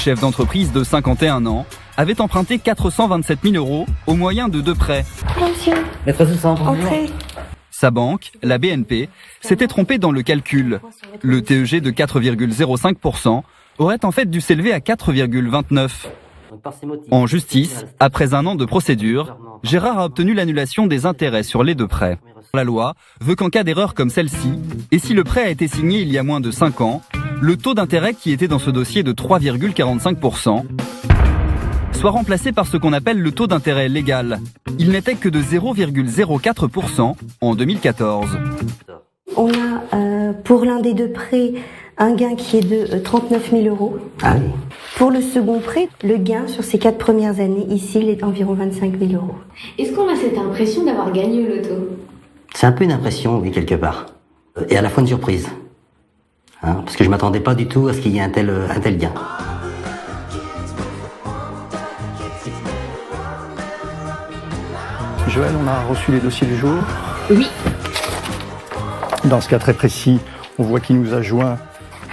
chef d'entreprise de 51 ans avait emprunté 427 000 € au moyen de 2 prêts. Monsieur, Maître Soussan, entrez. Sa banque, la BNP, s'était trompée dans le calcul. Le TEG de 4,05% aurait en fait dû s'élever à 4,29%. En justice, après 1 an de procédure, Gérard a obtenu l'annulation des intérêts sur les 2 prêts. La loi veut qu'en cas d'erreur comme celle-ci, et si le prêt a été signé il y a moins de 5 ans, le taux d'intérêt qui était dans ce dossier de 3,45% soit remplacé par ce qu'on appelle le taux d'intérêt légal. Il n'était que de 0,04% en 2014. On a pour l'un des 2 prêts un gain qui est de 39 000 €. Ah oui. Pour le second prêt, le gain sur ces 4 premières années, ici, il est d'environ 25 000 €. Est-ce qu'on a cette impression d'avoir gagné au loto? C'est un peu une impression, oui, quelque part. Et à la fois une surprise. Parce que je m'attendais pas du tout à ce qu'il y ait un tel gain. Joël, on a reçu les dossiers du jour. Oui. Dans ce cas très précis, on voit qu'il nous a joint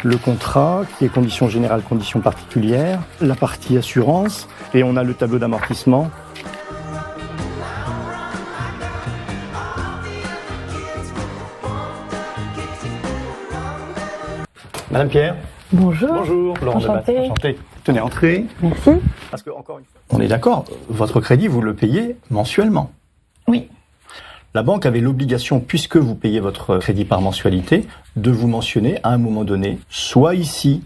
le contrat, qui est conditions générales, conditions particulières, la partie assurance, et on a le tableau d'amortissement. Madame Pierre. Bonjour. Bonjour. Laurent Enchantée. Debattre, enchanté. Tenez, entrez. Merci. Parce que, encore une fois, on est d'accord, votre crédit, vous le payez mensuellement. Oui. La banque avait l'obligation, puisque vous payez votre crédit par mensualité, de vous mentionner à un moment donné, soit ici,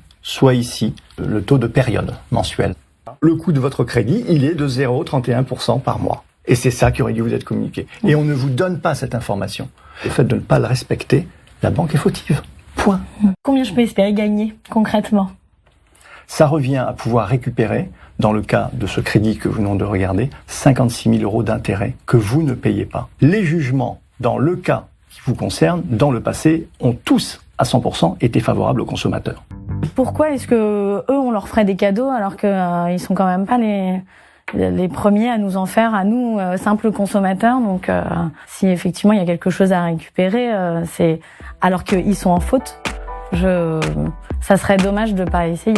le taux de période mensuel. Le coût de votre crédit, il est de 0,31% par mois. Et c'est ça qui aurait dû vous être communiqué. Et on ne vous donne pas cette information. Le fait de ne pas le respecter, la banque est fautive. Point. Combien je peux espérer gagner, concrètement? Ça revient à pouvoir récupérer, dans le cas de ce crédit que nous venons de regarder, 56 000 € d'intérêt que vous ne payez pas. Les jugements, dans le cas qui vous concerne, dans le passé, ont tous, à 100%, été favorables aux consommateurs. Pourquoi est-ce que eux, on leur ferait des cadeaux alors que ils sont quand même pas les premiers à nous en faire, à nous, simples consommateurs? Donc, si effectivement il y a quelque chose à récupérer, c'est alors qu'ils sont en faute, ça serait dommage de pas essayer.